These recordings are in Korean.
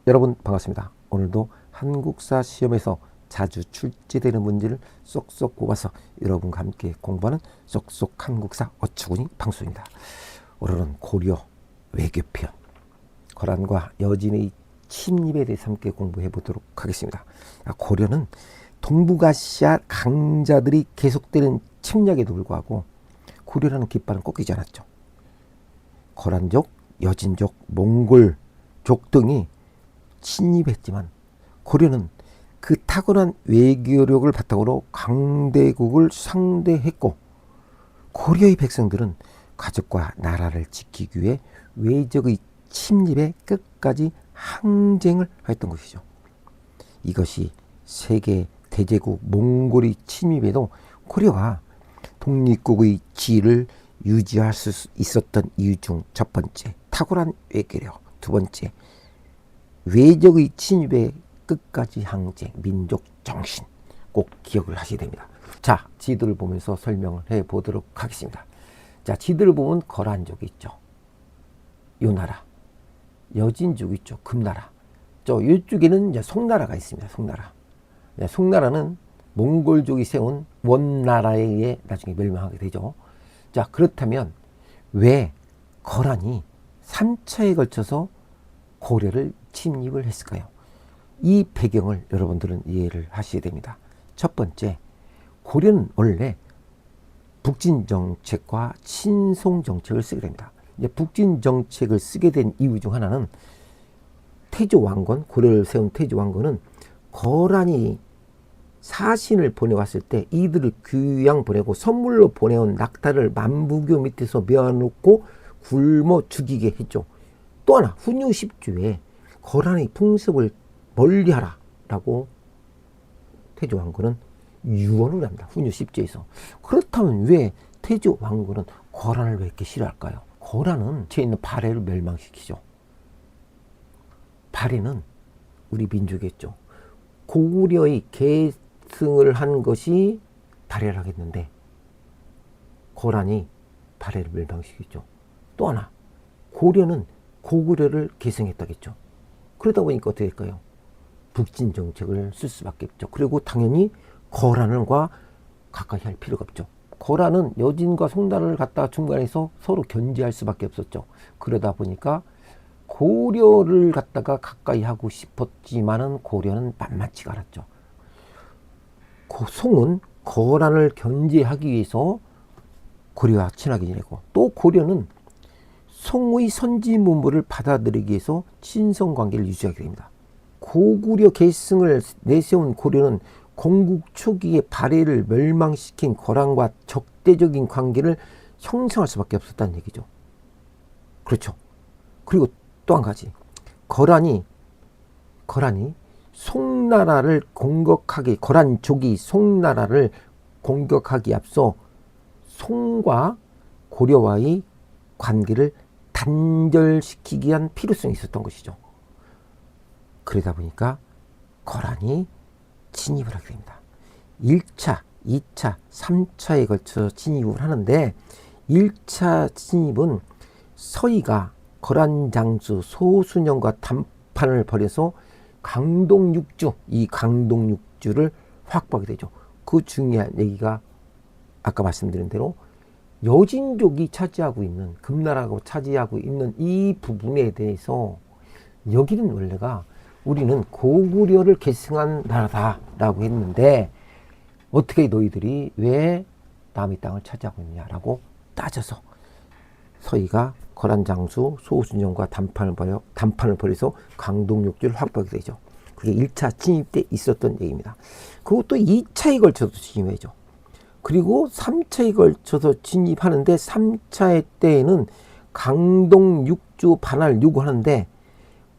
여러분 반갑습니다. 오늘도 한국사 시험에서 자주 출제되는 문제를 쏙쏙 뽑아서 여러분과 함께 공부하는 쏙쏙 한국사 어처구니 방송입니다. 오늘은 고려 외교편, 거란과 여진의 침입에 대해서 함께 공부해 보도록 하겠습니다. 고려는 동북아시아 강자들이 계속되는 침략에도 불구하고 고려라는 깃발은 꺾이지 않았죠. 거란족, 여진족, 몽골족 등이 침입했지만 고려는 그 탁월한 외교력을 바탕으로 강대국을 상대했고, 고려의 백성들은 가족과 나라를 지키기 위해 외적의 침입에 끝까지 항쟁을 했던 것이죠. 이것이 세계 대제국 몽골의 침입에도 고려가 독립국의 지위를 유지할 수 있었던 이유 중 첫 번째, 탁월한 외교력. 두 번째, 외적의 침입에 끝까지 항쟁, 민족 정신. 꼭 기억을 하셔야 됩니다. 자, 지도를 보면서 설명을 해 보도록 하겠습니다. 자, 지도를 보면 거란족이 있죠. 요 나라. 여진족이 있죠. 금나라. 이쪽에는 이제 송나라가 있습니다. 송나라. 송나라는 몽골족이 세운 원나라에 의해 나중에 멸망하게 되죠. 자, 그렇다면 왜 거란이 3차에 걸쳐서 고려를 침입을 했을까요? 이 배경을 여러분들은 이해를 하셔야 됩니다. 첫 번째, 고려는 원래 북진 정책과 친송 정책을 쓰게 됩니다. 이제 북진 정책을 쓰게 된 이유 중 하나는 태조 왕건, 고려를 세운 태조 왕건은 거란이 사신을 보내왔을 때 이들을 귀양 보내고 선물로 보내온 낙타를 만부교 밑에서 메어놓고 굶어 죽이게 했죠. 또 하나, 훈유 10주에 거란의 풍습을 멀리하라 라고 태조 왕건은 유언을 합니다. 훈유 10주에서. 그렇다면 왜 태조 왕건은 거란을 왜 이렇게 싫어할까요? 거란은 제 있는 발해를 멸망시키죠. 발해는 우리 민족이었죠. 고구려의 계승을 한 것이 발해를 하겠는데 거란이 발해를 멸망시키죠. 또 하나, 고려는 고구려를 계승했다겠죠. 그러다 보니까 어떻게 될까요? 북진 정책을 쓸 수밖에 없죠. 그리고 당연히 거란과 가까이 할 필요가 없죠. 거란은 여진과 송나라를 갖다가 중간에서 서로 견제할 수밖에 없었죠. 그러다 보니까 고려를 갖다가 가까이 하고 싶었지만은 고려는 만만치가 않았죠. 송은 거란을 견제하기 위해서 고려와 친하게 지내고, 또 고려는 송의 선지 문물을 받아들이기 위해서 친선 관계를 유지하게 됩니다. 고구려 계승을 내세운 고려는 건국 초기에 발해를 멸망시킨 거란과 적대적인 관계를 형성할 수밖에 없었다는 얘기죠. 그렇죠. 그리고 또 한 가지, 거란이 송나라를 공격하기, 거란족이 송나라를 공격하기 앞서 송과 고려와의 관계를 단절시키기 위한 필요성이 있었던 것이죠. 그러다 보니까 거란이 진입을 하게 됩니다. 1차, 2차, 3차에 걸쳐 진입을 하는데, 1차 진입은 서희가 거란 장수 소순영과 담판을 벌여서 강동 6주, 이 강동 6주를 확보하게 되죠. 그 중요한 얘기가 아까 말씀드린 대로 여진족이 차지하고 있는, 금나라가 차지하고 있는 이 부분에 대해서, 여기는 원래가 우리는 고구려를 계승한 나라다라고 했는데 어떻게 너희들이 왜 남의 땅을 차지하고 있냐라고 따져서 서희가 거란 장수 소순영과 담판을 벌여서 강동 6주를 확보하게 되죠. 그게 1차 진입 때 있었던 얘기입니다. 그리고 또 2차에 걸쳐서 진입하죠. 그리고 3차에 걸쳐서 진입하는데, 3차의 때에는 강동 6주 반환을 요구하는데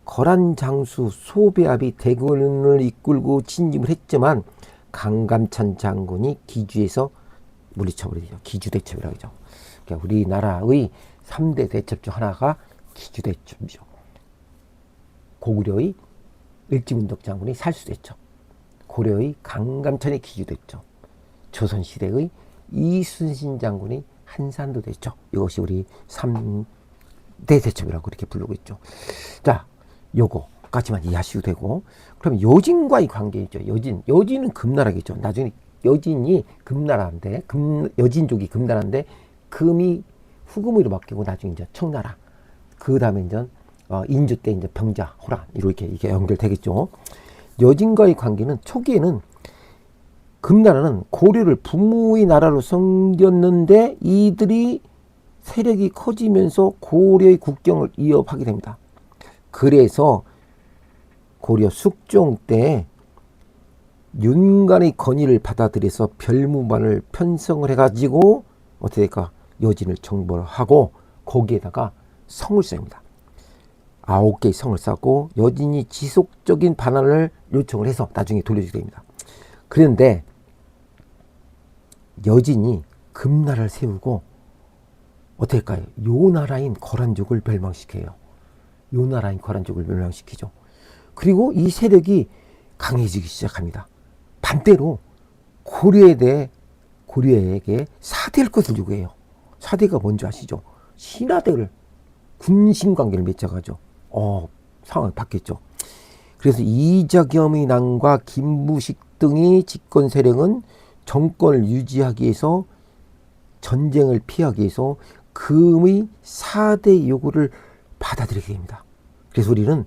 거란 장수 소배합이 대군을 이끌고 진입을 했지만 강감찬 장군이 기주에서 물리쳐버리죠. 기주대첩이라고 하죠. 그러니까 우리나라의 3대 대첩 중 하나가 기주대첩이죠. 고구려의 을지문덕 장군이 살수됐죠. 고려의 강감찬이 기주됐죠. 조선시대의 이순신 장군이 한산도 됐죠. 이것이 우리 3대 대첩이라고 이렇게 부르고 있죠. 자, 요거 까지만 이해하셔도 되고, 그럼 여진과의 관계 있죠. 여진은 금나라겠죠. 나중에 여진이 금나라인데, 여진족이 금나라인데, 금이 후금으로 바뀌고 나중에 이제 청나라. 그 다음에 이제 인조 때 이제 병자, 호란 이렇게 이게 연결되겠죠. 여진과의 관계는 초기에는 금나라는 고려를 부모의 나라로 섬겼는데 이들이 세력이 커지면서 고려의 국경을 위협하게 됩니다. 그래서 고려 숙종 때 윤관의 건의를 받아들여서 별무반을 편성을 해가지고 어떻게 될까? 여진을 정벌 하고 거기에다가 성을 쌓습니다. 9개의 성을 쌓고 여진이 지속적인 반환을 요청을 해서 나중에 돌려주게 됩니다. 그런데 여진이 금나라를 세우고 어떻게 할까요? 요 나라인 거란족을 멸망시켜요. 요 나라인 거란족을 멸망시키죠. 그리고 이 세력이 강해지기 시작합니다. 반대로 고려에게 사대할 것을 요구해요. 사대가 뭔지 아시죠? 신하대를 군신관계를 맺어가죠. 상황이 바뀌었죠. 그래서 이자겸의 난과 김부식 등의 집권 세력은 정권을 유지하기 위해서 전쟁을 피하기 위해서 금의 4대 요구를 받아들이게 됩니다. 그래서 우리는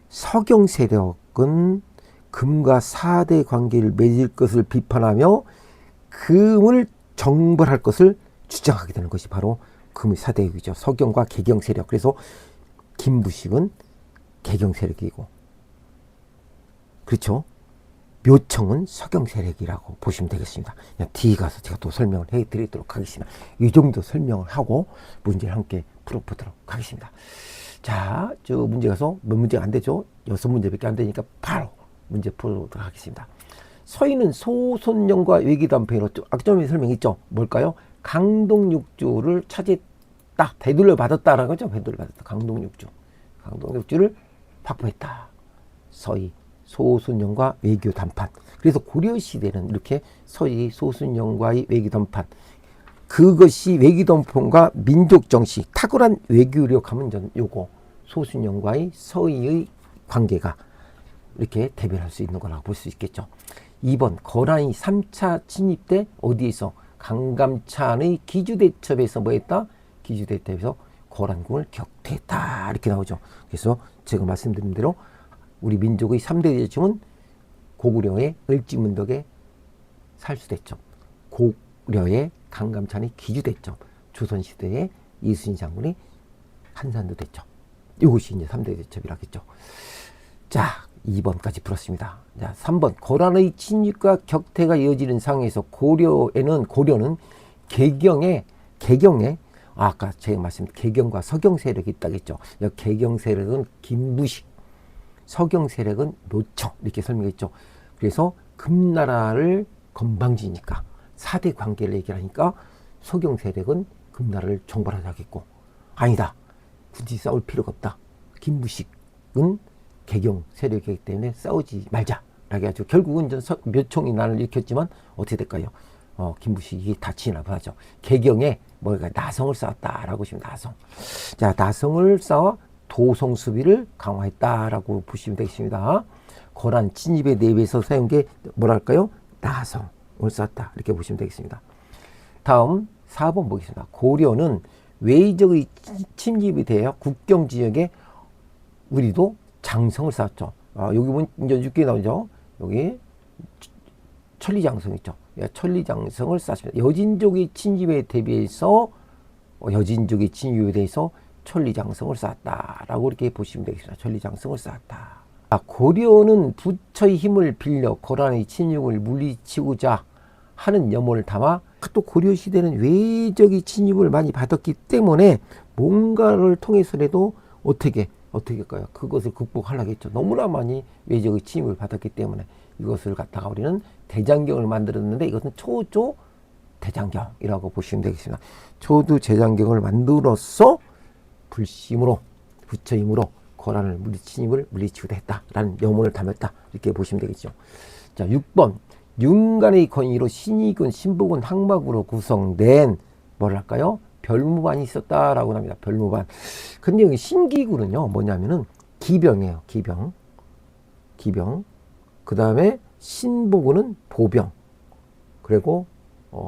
서경 세력은 금과 4대 관계를 맺을 것을 비판하며 금을 정벌할 것을 주장하게 되는 것이 바로 금의 4대 요구죠. 서경과 개경 세력. 그래서 김부식은 개경 세력이고, 그렇죠? 묘청은 서경 세력이라고 보시면 되겠습니다. 뒤에 가서 제가 또 설명을 해드리도록 하겠습니다. 이 정도 설명을 하고 문제를 함께 풀어보도록 하겠습니다. 자, 저 문제 가서 몇 문제가 안 되죠? 6문제밖에 안 되니까 바로 문제 풀어보도록 하겠습니다. 서인은 소손령과 외기단편으로 악점의 설명있죠? 뭘까요? 강동육주를 차지했다. 되돌려 받았다라는 거죠. 되돌려 받았다. 강동육주를 확보했다. 서희, 소순영과 외교 담판. 그래서 고려시대는 이렇게 서희, 소순영과의 외교 담판. 그것이 외교 담판과 민족 정시, 탁월한 외교력 하면 요거 소순영과의 서희의 관계가 이렇게 대변할 수 있는 거라고 볼 수 있겠죠. 2번 거란이 3차 침입 때 어디에서? 강감찬의 기주대첩에서 뭐 했다? 기주대첩에서 거란군을 격퇴했다. 이렇게 나오죠. 그래서 제가 말씀드린 대로 우리 민족의 3대 대첩은 고구려의 을지문덕의 살수대첩, 고려의 강감찬의 기주대첩, 조선시대의 이순신 장군의 한산도 대첩. 이것이 이제 3대 대첩이라겠죠. 자, 2번까지 풀었습니다. 자, 3번 거란의 침입과 격퇴가 이어지는 상황에서 고려는 개경에 아까 제가 말씀드린 개경과 서경 세력이 있다겠죠. 개경 세력은 김부식, 서경 세력은 묘청 이렇게 설명했죠. 그래서 금나라를 건방지니까 4대 관계를 얘기하니까 서경 세력은 금나라를 정벌하자겠고, 아니다. 굳이 싸울 필요가 없다. 김부식은 개경 세력이기 때문에 싸우지 말자. 라고 해가지고 결국은 묘청이 난을 일으켰지만 어떻게 될까요? 김부식이 다 진압하죠. 개경에 나성을 쌓았다라고 보시면 나성. 자, 나성을 쌓아 도성 수비를 강화했다라고 보시면 되겠습니다. 거란 침입에 대비해서 사용한 게 뭐랄까요? 나성을 쌓았다. 이렇게 보시면 되겠습니다. 다음 4번 보겠습니다. 고려는 외적의 침입에 대해 국경 지역에 우리도 장성을 쌓았죠. 여기 보면 이제 6개 나오죠. 여기 천리장성 있죠. 천리장성을 쌓습니다. 여진족의 침입에 대비해서 천리장성을 쌓았다라고 이렇게 보시면 되겠습니다. 천리장성을 쌓았다. 고려는 부처의 힘을 빌려 거란의 침입을 물리치고자 하는 염원을 담아, 또 고려 시대는 외적의 침입을 많이 받았기 때문에 뭔가를 통해서라도 어떻게 할까요? 그것을 극복하려겠죠. 너무나 많이 외적의 침입을 받았기 때문에 이것을 갖다가 우리는 대장경을 만들었는데 이것은 초조 대장경이라고 보시면 되겠습니다. 초조 대장경을 만들어서 불심으로 부처 힘으로 거란을 침입을 물리치고자 했다라는 염원을 담았다. 이렇게 보시면 되겠죠. 자, 6번 윤간의 건의로 신의군, 신복군, 항막으로 구성된 뭐랄까요? 별무반이 있었다라고 합니다. 별무반. 근데 여기 신기군은요, 뭐냐면은 기병이에요. 기병. 그 다음에 신보군은 보병. 그리고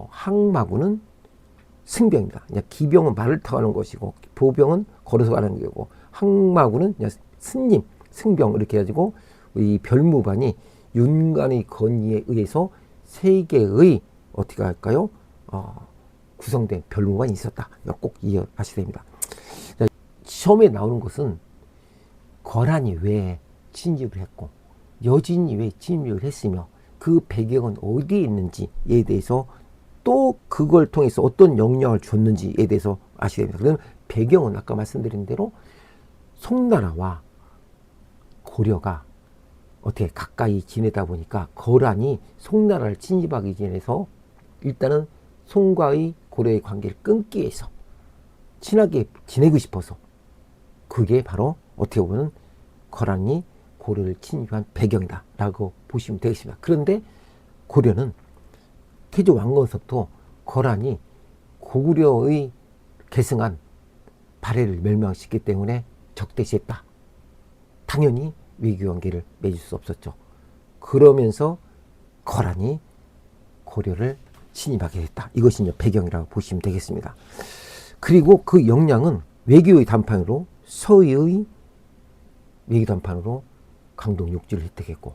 항마군은 승병입니다. 그냥 기병은 말을 타고 가는 것이고, 보병은 걸어서 가는 거고, 항마군은 그냥 스님, 승병 이렇게 해가지고 이 별무반이 윤관의 건의에 의해서 세 개의 어떻게 할까요? 구성된 별무반이 있었다. 이거 꼭 이해하셔야 됩니다. 시험에 나오는 것은 거란이 왜 침입을 했고 여진이 왜 침입을 했으며 그 배경은 어디에 있는지에 대해서 또 그걸 통해서 어떤 영향을 줬는지에 대해서 아셔야 됩니다. 그러면 배경은 아까 말씀드린 대로 송나라와 고려가 어떻게 가까이 지내다 보니까 거란이 송나라를 침입하기 전에서 일단은 송과의 고려의 관계를 끊기 위해서 친하게 지내고 싶어서 그게 바로 어떻게 보면 거란이 고려를 침입한 배경이다 라고 보시면 되겠습니다. 그런데 고려는 태조 왕건서부터 거란이 고구려의 계승한 발해를 멸망시켰기 때문에 적대시했다. 당연히 외교관계를 맺을 수 없었죠. 그러면서 거란이 고려를 침입하게 됐다. 이것이 이제 배경이라고 보시면 되겠습니다. 그리고 그 역량은 외교의 단판으로 서의의 외교 단판으로 강동 육지를 획득했고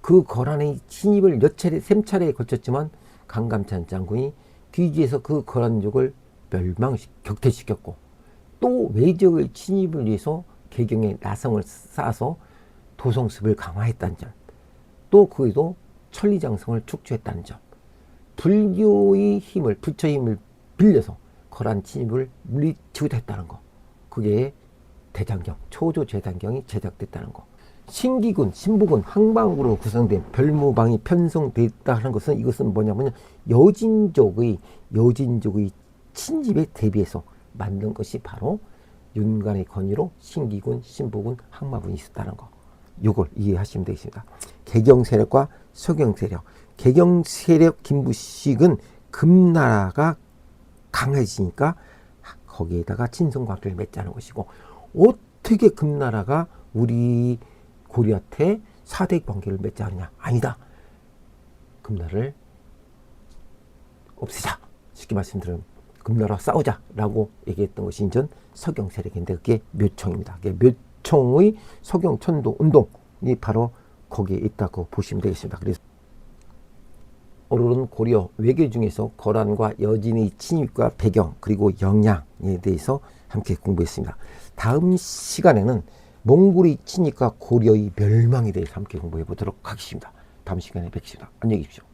그 거란의 침입을 세 차례에 거쳤지만 강감찬 장군이 귀지에서 그 거란족을 격퇴시켰고 또 외적의 침입을 위해서 개경에 나성을 쌓아서 도성습을 강화했다는 점, 또 그에도 천리장성을 축조했다는 점, 불교의 힘을, 부처의 힘을 빌려서 거란 침입을 물리치기도 했다는 거, 그게 대장경, 초조 제단경이 제작됐다는 거, 신기군, 신부군, 항방으로 구성된 별무방이 편성됐다 하는 것은 이것은 뭐냐면 여진족의 침입에 대비해서 만든 것이 바로 윤관의 건의로 신기군, 신부군, 항마군이 있었다는 거. 요걸 이해하시면 되겠습니다. 개경 세력과 서경 세력. 개경 세력 김부식은 금나라가 강해지니까 거기에다가 친선관계를 맺자는 것이고 어떻게 금나라가 우리 고려한테 사대 관계를 맺자 하느냐? 아니다. 금나라를 없애자. 쉽게 말씀드리면 금나라와 싸우자라고 얘기했던 것이 인전 서경 세력인데 그게 묘총입니다. 그게 묘총의 서경 천도 운동이 바로 거기에 있다고 보시면 되겠습니다. 그래서 오늘은 고려 외교 중에서 거란과 여진의 침입과 배경 그리고 영향에 대해서 함께 공부했습니다. 다음 시간에는 몽골의 침입과 고려의 멸망에 대해서 함께 공부해 보도록 하겠습니다. 다음 시간에 뵙겠습니다. 안녕히 계십시오.